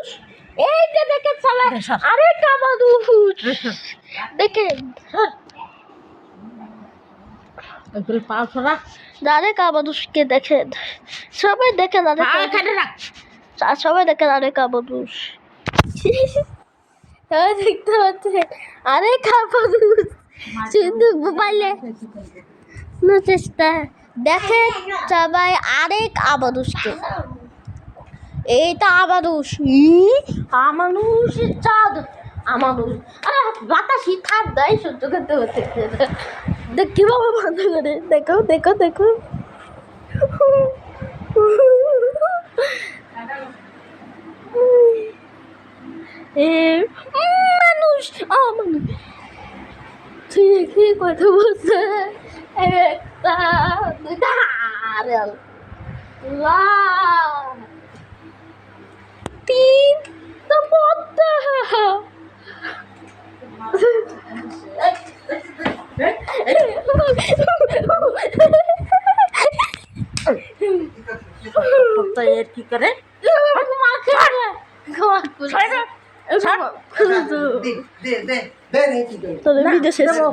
মানুষ এইটা দেখে চলে আরেক মানুষ দেখেন আরেক মানুষকে দেখেন সবাই দেখেন সবাই দেখেন আরেক মানুষ দেখতে পাচ্ছেন আরেক মানুষ শুধু মোবাইলে চেষ্টা দেখেন সবাই আরেক মানুষকে এইটা আমানুষ আমানুষের চাঁদ আমানুষ বাতাসি থাক দেয় সহ্য করতে হচ্ছে দেখ কিভাবে বন্ধ করে দেখো দেখো দেখো মানুষ মানুষ তুই কি কথা বলছে একটা দুইটা আরে तीन तो बहुत কি করে तो